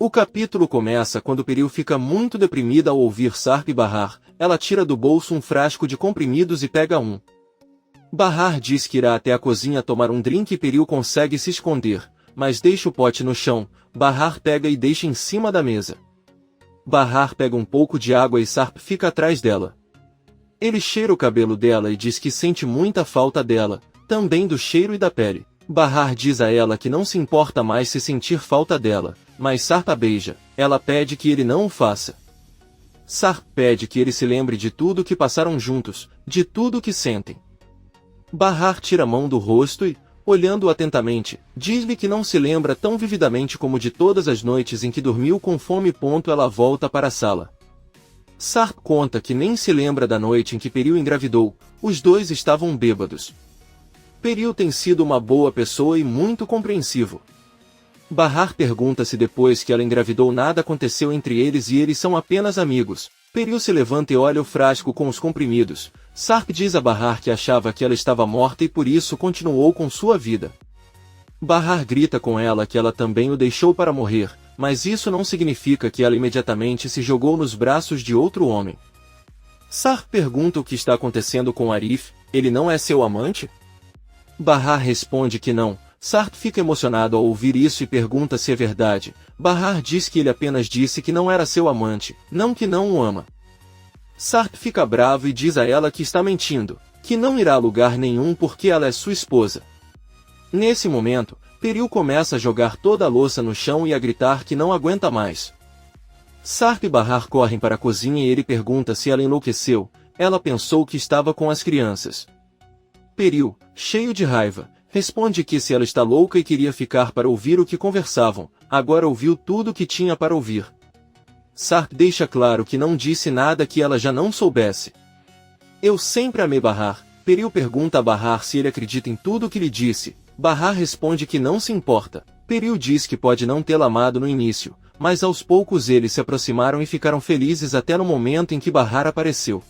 O capítulo começa quando Peril fica muito deprimida ao ouvir Sarp berrar. Ela tira do bolso um frasco de comprimidos e pega um. Bahar diz que irá até a cozinha tomar um drink e Peril consegue se esconder, mas deixa o pote no chão. Bahar pega e deixa em cima da mesa. Bahar pega um pouco de água e Sarp fica atrás dela. Ele cheira o cabelo dela e diz que sente muita falta dela, também do cheiro e da pele. Bahar diz a ela que não se importa mais se sentir falta dela, mas Sarp a beija. Ela pede que ele não o faça. Sarp pede que ele se lembre de tudo que passaram juntos, de tudo que sentem. Bahar tira a mão do rosto e, olhando-o atentamente, diz-lhe que não se lembra tão vividamente como de todas as noites em que dormiu com fome. Ela volta para a sala. Sarp conta que nem se lembra da noite em que Peril engravidou. Os dois estavam bêbados. Peril tem sido uma boa pessoa e muito compreensivo. Bahar pergunta se depois que ela engravidou nada aconteceu entre eles e eles são apenas amigos. Peril se levanta e olha o frasco com os comprimidos. Sarp diz a Bahar que achava que ela estava morta e por isso continuou com sua vida. Bahar grita com ela que ela também o deixou para morrer, mas isso não significa que ela imediatamente se jogou nos braços de outro homem. Sarp pergunta o que está acontecendo com Arif. Ele não é seu amante? Bahar responde que não. Sarp fica emocionado ao ouvir isso e pergunta se é verdade. Bahar diz que ele apenas disse que não era seu amante, não que não o ama. Sarp fica bravo e diz a ela que está mentindo, que não irá a lugar nenhum porque ela é sua esposa. Nesse momento, Peril começa a jogar toda a louça no chão e a gritar que não aguenta mais. Sarp e Bahar correm para a cozinha e ele pergunta se ela enlouqueceu. Ela pensou que estava com as crianças. Peril, cheio de raiva, responde que se ela está louca e queria ficar para ouvir o que conversavam, agora ouviu tudo o que tinha para ouvir. Sarp deixa claro que não disse nada que ela já não soubesse. Eu sempre amei Bahar. Peril pergunta a Bahar se ele acredita em tudo o que lhe disse. Bahar responde que não se importa. Peril diz que pode não tê-la amado no início, mas aos poucos eles se aproximaram e ficaram felizes até no momento em que Bahar apareceu.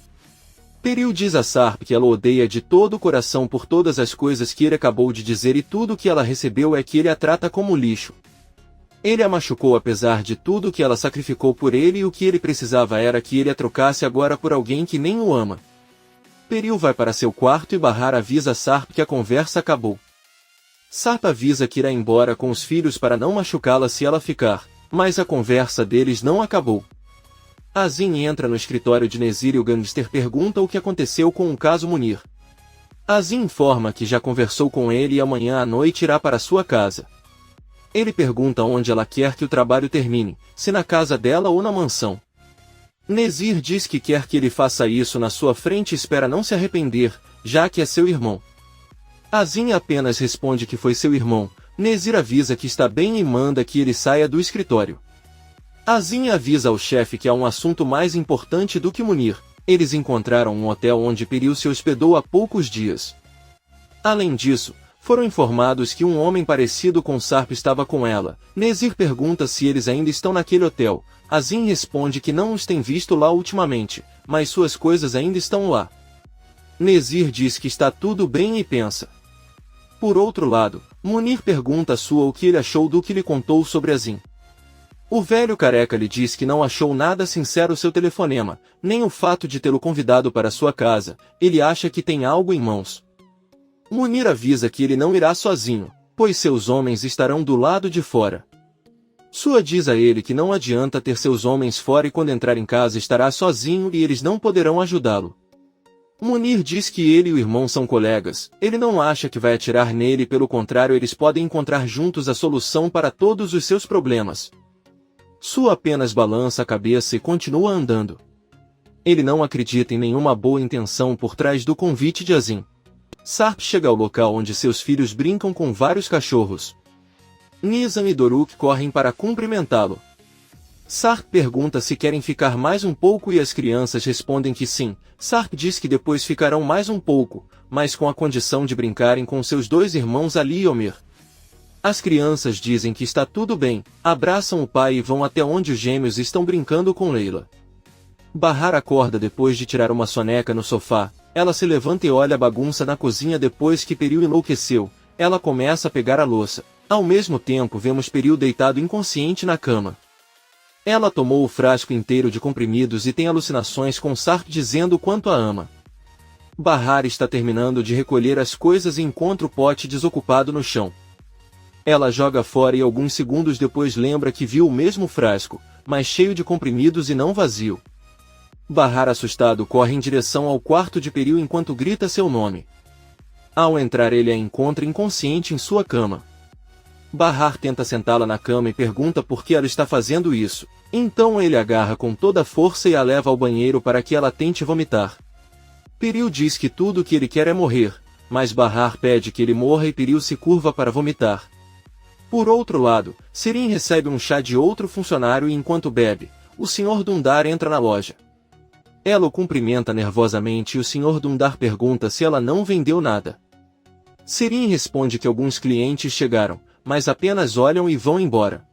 Peril diz a Sarp que ela o odeia de todo o coração por todas as coisas que ele acabou de dizer e tudo o que ela recebeu é que ele a trata como lixo. Ele a machucou apesar de tudo que ela sacrificou por ele e o que ele precisava era que ele a trocasse agora por alguém que nem o ama. Peril vai para seu quarto e Bahar avisa a Sarp que a conversa acabou. Sarp avisa que irá embora com os filhos para não machucá-la se ela ficar, mas a conversa deles não acabou. Azim entra no escritório de Nezir e o gangster pergunta o que aconteceu com o caso Munir. Azim informa que já conversou com ele e amanhã à noite irá para sua casa. Ele pergunta onde ela quer que o trabalho termine, se na casa dela ou na mansão. Nezir diz que quer que ele faça isso na sua frente e espera não se arrepender, já que é seu irmão. Azim apenas responde que foi seu irmão. Nezir avisa que está bem e manda que ele saia do escritório. Azim avisa ao chefe que há um assunto mais importante do que Munir. Eles encontraram um hotel onde Peril se hospedou há poucos dias. Além disso, foram informados que um homem parecido com Sarp estava com ela. Nezir pergunta se eles ainda estão naquele hotel. Azim responde que não os tem visto lá ultimamente, mas suas coisas ainda estão lá. Nezir diz que está tudo bem e pensa. Por outro lado, Munir pergunta a Sua o que ele achou do que lhe contou sobre Azim. O velho careca lhe diz que não achou nada sincero seu telefonema, nem o fato de tê-lo convidado para sua casa. Ele acha que tem algo em mãos. Munir avisa que ele não irá sozinho, pois seus homens estarão do lado de fora. Sua diz a ele que não adianta ter seus homens fora e quando entrar em casa estará sozinho e eles não poderão ajudá-lo. Munir diz que ele e o irmão são colegas. Ele não acha que vai atirar nele, pelo contrário, eles podem encontrar juntos a solução para todos os seus problemas. Sua apenas balança a cabeça e continua andando. Ele não acredita em nenhuma boa intenção por trás do convite de Azim. Sarp chega ao local onde seus filhos brincam com vários cachorros. Nizam e Doruk correm para cumprimentá-lo. Sarp pergunta se querem ficar mais um pouco e as crianças respondem que sim. Sarp diz que depois ficarão mais um pouco, mas com a condição de brincarem com seus dois irmãos Ali e Omer. As crianças dizem que está tudo bem, abraçam o pai e vão até onde os gêmeos estão brincando com Leila. Bahar acorda depois de tirar uma soneca no sofá. Ela se levanta e olha a bagunça na cozinha depois que Peril enlouqueceu. Ela começa a pegar a louça. Ao mesmo tempo vemos Peril deitado inconsciente na cama. Ela tomou o frasco inteiro de comprimidos e tem alucinações com Sarp dizendo o quanto a ama. Bahar está terminando de recolher as coisas e encontra o pote desocupado no chão. Ela joga fora e alguns segundos depois lembra que viu o mesmo frasco, mas cheio de comprimidos e não vazio. Bahar, assustado, corre em direção ao quarto de Peril enquanto grita seu nome. Ao entrar, ele a encontra inconsciente em sua cama. Bahar tenta sentá-la na cama e pergunta por que ela está fazendo isso. Então ele agarra com toda a força e a leva ao banheiro para que ela tente vomitar. Peril diz que tudo o que ele quer é morrer, mas Bahar pede que ele morra e Peril se curva para vomitar. Por outro lado, Sirin recebe um chá de outro funcionário e enquanto bebe, o Sr. Dundar entra na loja. Ela o cumprimenta nervosamente e o Sr. Dundar pergunta se ela não vendeu nada. Sirin responde que alguns clientes chegaram, mas apenas olham e vão embora.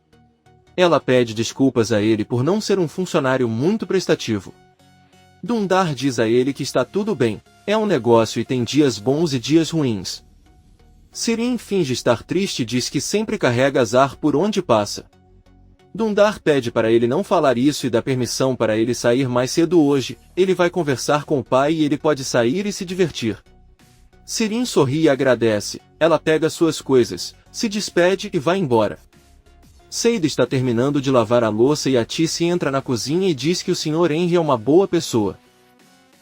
Ela pede desculpas a ele por não ser um funcionário muito prestativo. Dundar diz a ele que está tudo bem, é um negócio e tem dias bons e dias ruins. Sirin finge estar triste e diz que sempre carrega azar por onde passa. Dundar pede para ele não falar isso e dá permissão para ele sair mais cedo hoje, ele vai conversar com o pai e ele pode sair e se divertir. Sirin sorri e agradece, ela pega suas coisas, se despede e vai embora. Seid está terminando de lavar a louça e a Tice entra na cozinha e diz que o Sr. Henry é uma boa pessoa.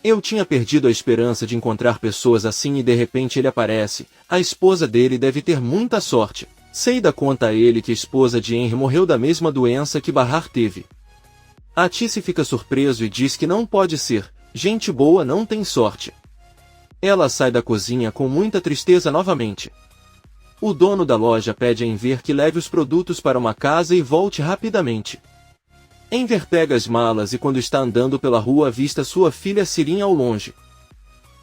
Eu tinha perdido a esperança de encontrar pessoas assim e de repente ele aparece, a esposa dele deve ter muita sorte. Seida conta a ele que a esposa de Henry morreu da mesma doença que Bahar teve. A Tice fica surpreso e diz que não pode ser, gente boa não tem sorte. Ela sai da cozinha com muita tristeza novamente. O dono da loja pede a Enver que leve os produtos para uma casa e volte rapidamente. Enver pega as malas e quando está andando pela rua avista sua filha Sirin ao longe.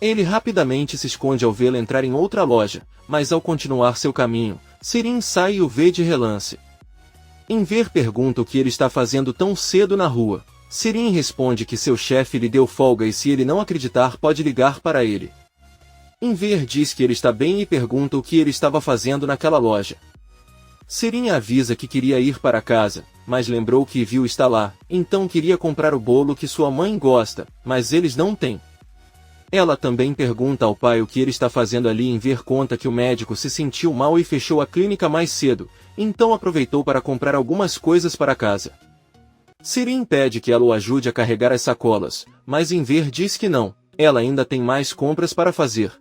Ele rapidamente se esconde ao vê-la entrar em outra loja, mas ao continuar seu caminho, Sirin sai e o vê de relance. Enver pergunta o que ele está fazendo tão cedo na rua. Sirin responde que seu chefe lhe deu folga e se ele não acreditar pode ligar para ele. Enver diz que ele está bem e pergunta o que ele estava fazendo naquela loja. Sirin avisa que queria ir para casa, mas lembrou que viu está lá, então queria comprar o bolo que sua mãe gosta, mas eles não têm. Ela também pergunta ao pai o que ele está fazendo ali. Enver conta que o médico se sentiu mal e fechou a clínica mais cedo, então aproveitou para comprar algumas coisas para casa. Sirin pede que ela o ajude a carregar as sacolas, mas Enver diz que não, ela ainda tem mais compras para fazer.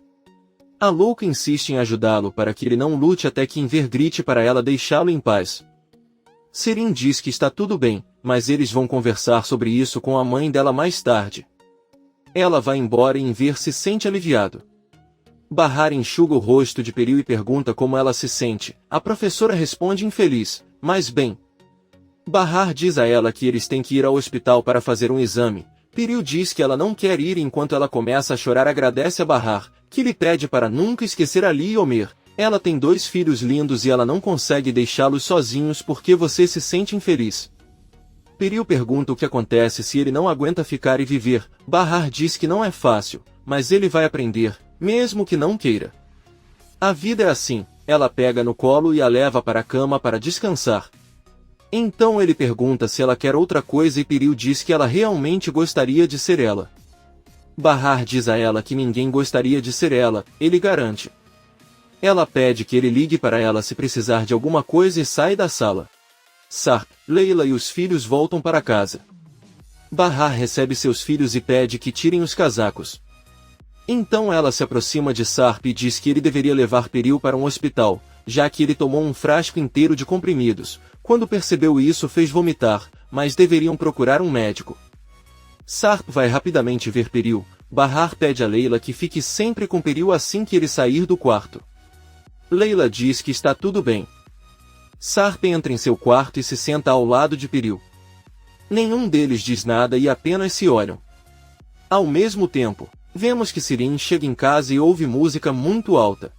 A louca insiste em ajudá-lo para que ele não lute até que Enver grite para ela deixá-lo em paz. Sirin diz que está tudo bem, mas eles vão conversar sobre isso com a mãe dela mais tarde. Ela vai embora e Enver se sente aliviado. Bahar enxuga o rosto de Peril e pergunta como ela se sente. A professora responde infeliz, mas bem. Bahar diz a ela que eles têm que ir ao hospital para fazer um exame. Peril diz que ela não quer ir enquanto ela começa a chorar. Agradece a Bahar, que lhe pede para nunca esquecer Ali e Omer. Ela tem 2 filhos lindos e ela não consegue deixá-los sozinhos porque você se sente infeliz. Peril pergunta o que acontece se ele não aguenta ficar e viver. Bahar diz que não é fácil, mas ele vai aprender, mesmo que não queira. A vida é assim, ela pega no colo e a leva para a cama para descansar. Então ele pergunta se ela quer outra coisa e Peril diz que ela realmente gostaria de ser ela. Bahar diz a ela que ninguém gostaria de ser ela, ele garante. Ela pede que ele ligue para ela se precisar de alguma coisa e sai da sala. Sarp, Leila e os filhos voltam para casa. Bahar recebe seus filhos e pede que tirem os casacos. Então ela se aproxima de Sarp e diz que ele deveria levar Peril para um hospital, já que ele tomou um frasco inteiro de comprimidos. Quando percebeu isso fez vomitar, mas deveriam procurar um médico. Sarp vai rapidamente ver Peril. Bahar pede a Leila que fique sempre com Peril assim que ele sair do quarto. Leila diz que está tudo bem. Sarp entra em seu quarto e se senta ao lado de Peril. Nenhum deles diz nada e apenas se olham. Ao mesmo tempo, vemos que Sirin chega em casa e ouve música muito alta.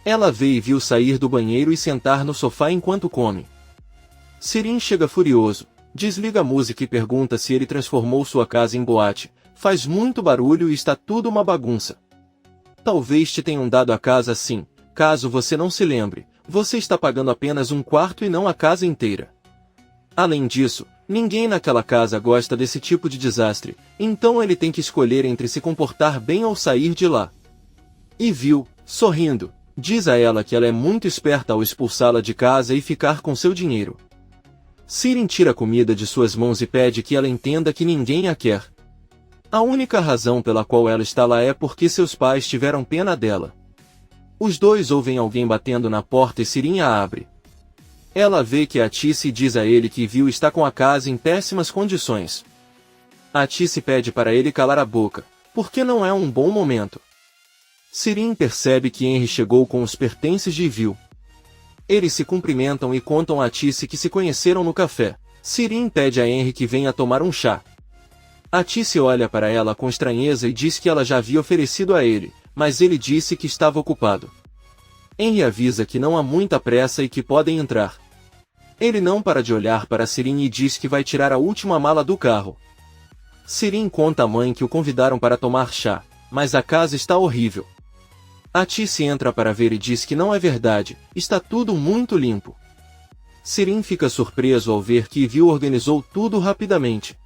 Ela vê e viu sair do banheiro e sentar no sofá enquanto come. Sirin chega furioso, desliga a música e pergunta se ele transformou sua casa em boate. Faz muito barulho e está tudo uma bagunça. Talvez te tenham dado a casa assim, caso você não se lembre. Você está pagando apenas um quarto e não a casa inteira. Além disso, Ninguém naquela casa gosta desse tipo de desastre, então ele tem que escolher entre se comportar bem ou sair de lá. Evil, sorrindo, diz a ela que ela é muito esperta ao expulsá-la de casa e ficar com seu dinheiro. Sirin tira a comida de suas mãos e pede que ela entenda que ninguém a quer. A única razão pela qual ela está lá é porque seus pais tiveram pena dela. Os dois ouvem alguém batendo na porta e Sirin a abre. Ela vê que Atice diz a ele que Evil está com a casa em péssimas condições. Atice pede para ele calar a boca, porque não é um bom momento. Sirin percebe que Henry chegou com os pertences de Evil. Eles se cumprimentam e contam a Atice que se conheceram no café. Sirin pede a Henry que venha tomar um chá. Atice olha para ela com estranheza e diz que ela já havia oferecido a ele, mas ele disse que estava ocupado. Henry avisa que não há muita pressa e que podem entrar. Ele não para de olhar para Sirin e diz que vai tirar a última mala do carro. Sirin conta à mãe que o convidaram para tomar chá, mas a casa está horrível. Atice entra para ver e diz que não é verdade, está tudo muito limpo. Sirin fica surpreso ao ver que Evil organizou tudo rapidamente.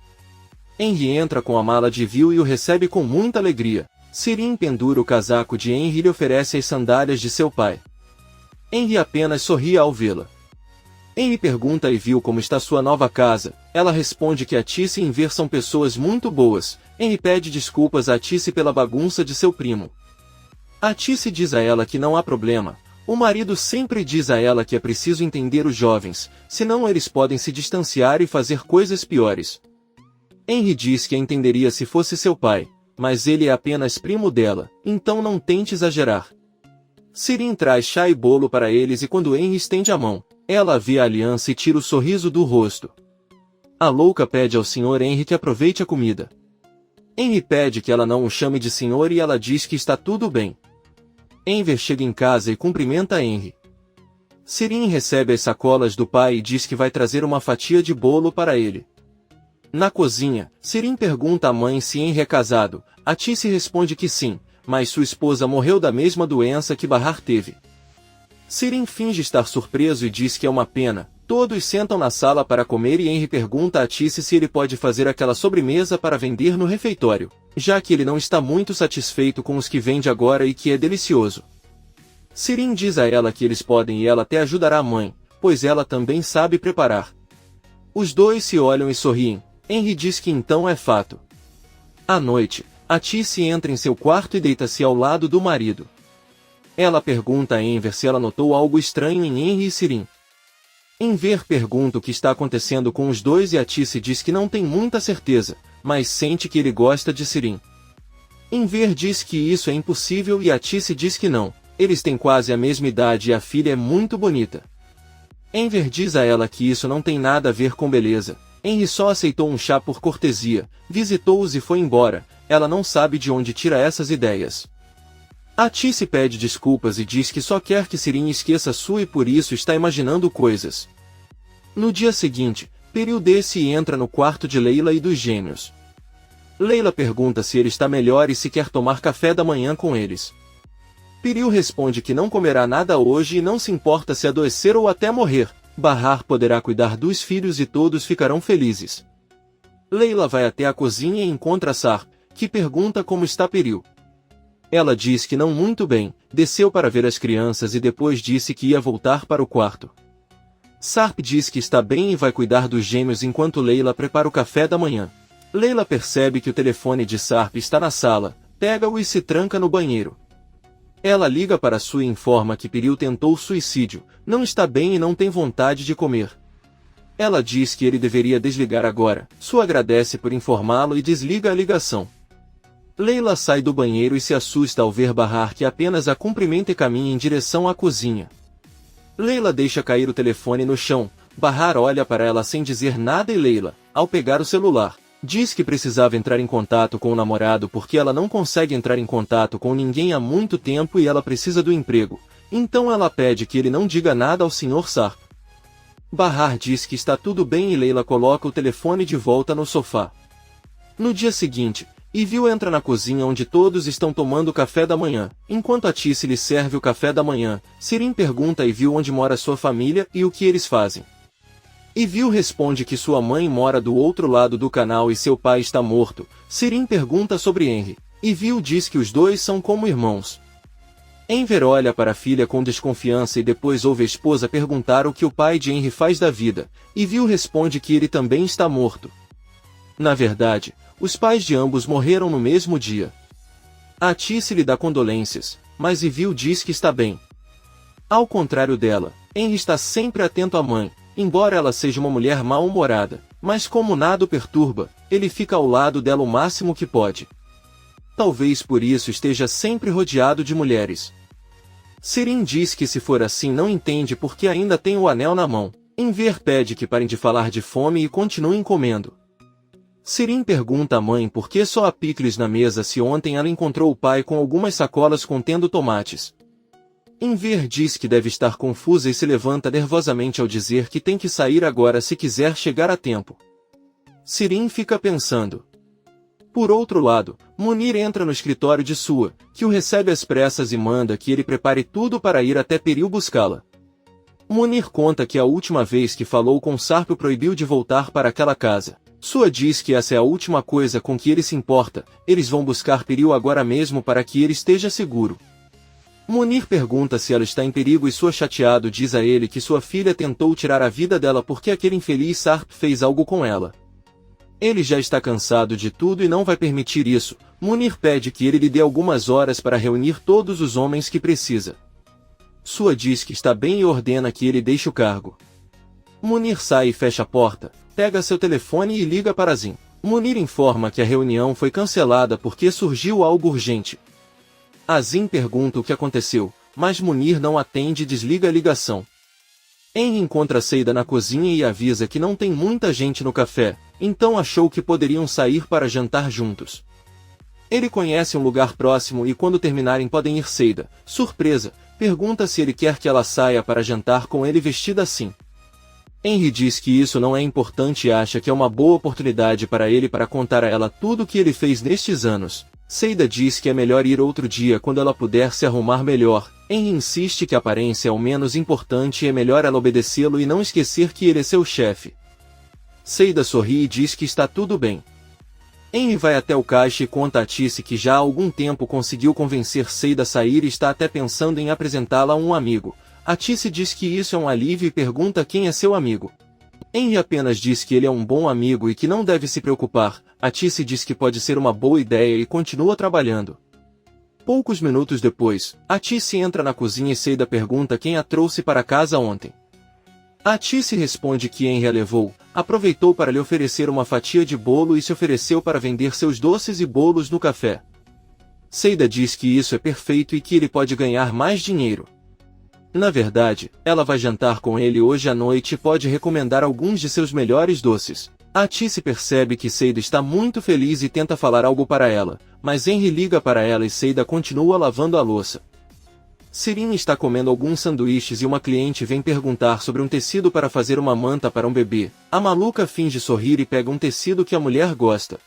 Henry entra com a mala de Evil e o recebe com muita alegria. Sirin pendura o casaco de Henry e lhe oferece as sandálias de seu pai. Henry apenas sorri ao vê-la. Henry pergunta a Evil como está sua nova casa. Ela responde que Atice e Enver são pessoas muito boas. Henry pede desculpas a Atice pela bagunça de seu primo. Atice diz a ela que não há problema. O marido sempre diz a ela que é preciso entender os jovens, senão eles podem se distanciar e fazer coisas piores. Henry diz que a entenderia se fosse seu pai, mas ele é apenas primo dela, então não tente exagerar. Sirin traz chá e bolo para eles e quando Henry estende a mão, ela vê a aliança e tira o sorriso do rosto. A louca pede ao Sr. Henry que aproveite a comida. Henry pede que ela não o chame de senhor e ela diz que está tudo bem. Enver chega em casa e cumprimenta Henry. Sirin recebe as sacolas do pai e diz que vai trazer uma fatia de bolo para ele. Na cozinha, Sirin pergunta à mãe se Henry é casado. Atice responde que sim, mas sua esposa morreu da mesma doença que Bahar teve. Sirin finge estar surpreso e diz que é uma pena. Todos sentam na sala para comer e Henry pergunta a Atice se ele pode fazer aquela sobremesa para vender no refeitório, já que ele não está muito satisfeito com os que vende agora e que é delicioso. Sirin diz a ela que eles podem e ela até ajudará a mãe, pois ela também sabe preparar. Os dois se olham e sorriem. Henry diz que então é fato. À noite, Atice entra em seu quarto e deita-se ao lado do marido. Ela pergunta a Enver se ela notou algo estranho em Henry e Sirin. Enver pergunta o que está acontecendo com os dois e Atice diz que não tem muita certeza, mas sente que ele gosta de Sirin. Enver diz que isso é impossível e Atice diz que não, eles têm quase a mesma idade e a filha é muito bonita. Enver diz a ela que isso não tem nada a ver com beleza. Henry só aceitou um chá por cortesia, visitou-os e foi embora. Ela não sabe de onde tira essas ideias. Atice pede desculpas e diz que só quer que Sirin esqueça sua e por isso está imaginando coisas. No dia seguinte, Peril desce e entra no quarto de Leila e dos gêmeos. Leila pergunta se ele está melhor e se quer tomar café da manhã com eles. Peril responde que não comerá nada hoje e não se importa se adoecer ou até morrer. Bahar poderá cuidar dos filhos e todos ficarão felizes. Leila vai até a cozinha e encontra Sarp, que pergunta como está Peril. Ela diz que não muito bem, desceu para ver as crianças e depois disse que ia voltar para o quarto. Sarp diz que está bem e vai cuidar dos gêmeos enquanto Leila prepara o café da manhã. Leila percebe que o telefone de Sarp está na sala, pega-o e se tranca no banheiro. Ela liga para Sue e informa que Peril tentou suicídio, não está bem e não tem vontade de comer. Ela diz que ele deveria desligar agora. Sue agradece por informá-lo e desliga a ligação. Leila sai do banheiro e se assusta ao ver Bahar que apenas a cumprimenta e caminha em direção à cozinha. Leila deixa cair o telefone no chão. Bahar olha para ela sem dizer nada e Leila, ao pegar o celular, diz que precisava entrar em contato com o namorado porque ela não consegue entrar em contato com ninguém há muito tempo e ela precisa do emprego. Então ela pede que ele não diga nada ao Sr. Sarp. Bahar diz que está tudo bem e Leila coloca o telefone de volta no sofá. No dia seguinte, Evil entra na cozinha onde todos estão tomando café da manhã. Enquanto Atice lhe serve o café da manhã, Sirin pergunta a Evil onde mora sua família e o que eles fazem. Ivil responde que sua mãe mora do outro lado do canal e seu pai está morto. Sirin pergunta sobre Henry. Ivil diz que os dois são como irmãos. Enver olha para a filha com desconfiança e depois ouve a esposa perguntar o que o pai de Henry faz da vida. Ivil responde que ele também está morto. Na verdade, os pais de ambos morreram no mesmo dia. Atice lhe dá condolências, mas Ivil diz que está bem. Ao contrário dela, Henry está sempre atento à mãe, embora ela seja uma mulher mal-humorada, mas como nada o perturba, ele fica ao lado dela o máximo que pode. Talvez por isso esteja sempre rodeado de mulheres. Sirin diz que se for assim não entende porque ainda tem o anel na mão. Enver pede que parem de falar de fome e continuem comendo. Sirin pergunta à mãe por que só há picles na mesa se ontem ela encontrou o pai com algumas sacolas contendo tomates. Enver diz que deve estar confusa e se levanta nervosamente ao dizer que tem que sair agora se quiser chegar a tempo. Sirin fica pensando. Por outro lado, Munir entra no escritório de Sua, que o recebe às pressas e manda que ele prepare tudo para ir até Peril buscá-la. Munir conta que a última vez que falou com Sarp o proibiu de voltar para aquela casa. Sua diz que essa é a última coisa com que ele se importa, eles vão buscar Peril agora mesmo para que ele esteja seguro. Munir pergunta se ela está em perigo e Sua chateado diz a ele que sua filha tentou tirar a vida dela porque aquele infeliz Sarp fez algo com ela. Ele já está cansado de tudo e não vai permitir isso. Munir pede que ele lhe dê algumas horas para reunir todos os homens que precisa. Sua diz que está bem e ordena que ele deixe o cargo. Munir sai e fecha a porta, pega seu telefone e liga para Azim. Munir informa que a reunião foi cancelada porque surgiu algo urgente. Azim pergunta o que aconteceu, mas Munir não atende e desliga a ligação. Henry encontra Seida na cozinha e avisa que não tem muita gente no café, então achou que poderiam sair para jantar juntos. Ele conhece um lugar próximo e quando terminarem podem ir. Seida, surpresa, pergunta se ele quer que ela saia para jantar com ele vestida assim. Henry diz que isso não é importante e acha que é uma boa oportunidade para ele para contar a ela tudo o que ele fez nestes anos. Seida diz que é melhor ir outro dia quando ela puder se arrumar melhor. Henry insiste que a aparência é o menos importante e é melhor ela obedecê-lo e não esquecer que ele é seu chefe. Seida sorri e diz que está tudo bem. Henry vai até o caixa e conta a Tice que já há algum tempo conseguiu convencer Seida a sair e está até pensando em apresentá-la a um amigo. A Tice diz que isso é um alívio e pergunta quem é seu amigo. Henry apenas diz que ele é um bom amigo e que não deve se preocupar. A Tice diz que pode ser uma boa ideia e continua trabalhando. Poucos minutos depois, a Tice entra na cozinha e Seida pergunta quem a trouxe para casa ontem. A Tice responde que Henry a levou, aproveitou para lhe oferecer uma fatia de bolo e se ofereceu para vender seus doces e bolos no café. Seida diz que isso é perfeito e que ele pode ganhar mais dinheiro. Na verdade, ela vai jantar com ele hoje à noite e pode recomendar alguns de seus melhores doces. A Tice percebe que Seida está muito feliz e tenta falar algo para ela, mas Henry liga para ela e Seida continua lavando a louça. Sirin está comendo alguns sanduíches e uma cliente vem perguntar sobre um tecido para fazer uma manta para um bebê. A maluca finge sorrir e pega um tecido que a mulher gosta.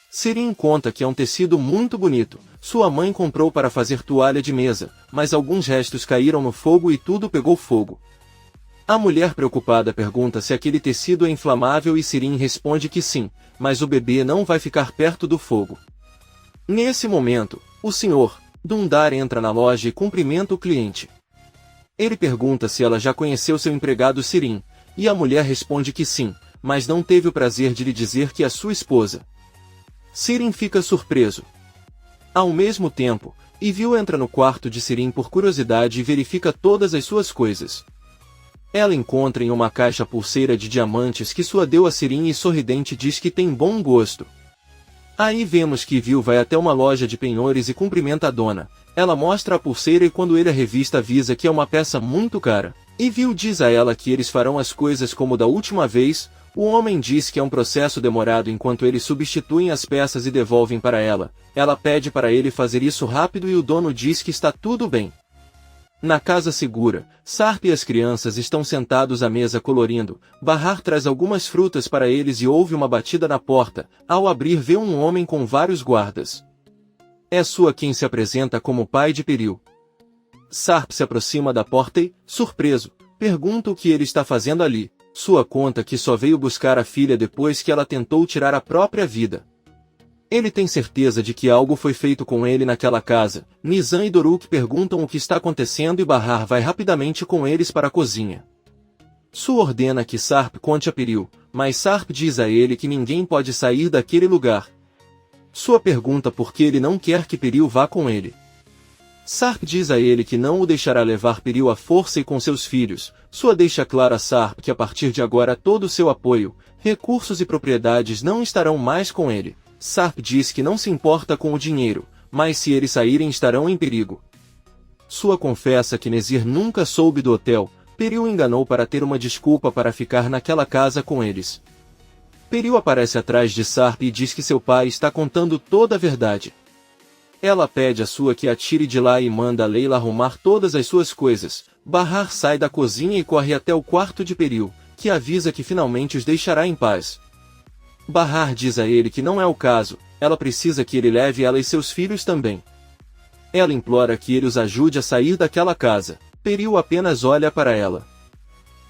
Sirin conta que é um tecido muito bonito. Sua mãe comprou para fazer toalha de mesa, mas alguns restos caíram no fogo e tudo pegou fogo. A mulher preocupada pergunta se aquele tecido é inflamável e Sirin responde que sim, mas o bebê não vai ficar perto do fogo. Nesse momento, o Sr. Dundar entra na loja e cumprimenta o cliente. Ele pergunta se ela já conheceu seu empregado Sirin, e a mulher responde que sim, mas não teve o prazer de lhe dizer que é sua esposa. Sirin fica surpreso. Ao mesmo tempo, Ivil entra no quarto de Sirin por curiosidade e verifica todas as suas coisas. Ela encontra em uma caixa pulseira de diamantes que Sua deu a Sirin e sorridente diz que tem bom gosto. Aí vemos que Ivil vai até uma loja de penhores e cumprimenta a dona. Ela mostra a pulseira e quando ele a revista avisa que é uma peça muito cara. Ivil diz a ela que eles farão as coisas como da última vez. O homem diz que é um processo demorado enquanto eles substituem as peças e devolvem para ela. Ela pede para ele fazer isso rápido e o dono diz que está tudo bem. Na casa segura, Sarp e as crianças estão sentados à mesa colorindo. Bahar traz algumas frutas para eles e ouve uma batida na porta. Ao abrir vê um homem com vários guardas. É Sua quem se apresenta como pai de Peril. Sarp se aproxima da porta e, surpreso, pergunta o que ele está fazendo ali. Sua conta que só veio buscar a filha depois que ela tentou tirar a própria vida. Ele tem certeza de que algo foi feito com ele naquela casa. Nizam e Doruk perguntam o que está acontecendo e Bahar vai rapidamente com eles para a cozinha. Su ordena que Sarp conte a Peril, mas Sarp diz a ele que ninguém pode sair daquele lugar. Sua pergunta por que ele não quer que Peril vá com ele. Sarp diz a ele que não o deixará levar Peril à força e com seus filhos. Sua deixa claro a Sarp que a partir de agora todo o seu apoio, recursos e propriedades não estarão mais com ele. Sarp diz que não se importa com o dinheiro, mas se eles saírem estarão em perigo. Sua confessa que Nezir nunca soube do hotel. Peril enganou para ter uma desculpa para ficar naquela casa com eles. Peril aparece atrás de Sarp e diz que seu pai está contando toda a verdade. Ela pede a Sua que a tire de lá e manda Leila arrumar todas as suas coisas. Bahar sai da cozinha e corre até o quarto de Peril, que avisa que finalmente os deixará em paz. Bahar diz a ele que não é o caso, ela precisa que ele leve ela e seus filhos também. Ela implora que ele os ajude a sair daquela casa. Peril apenas olha para ela.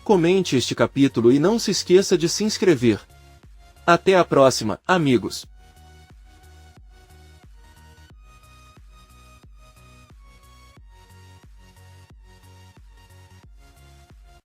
Comente este capítulo e não se esqueça de se inscrever. Até a próxima, amigos!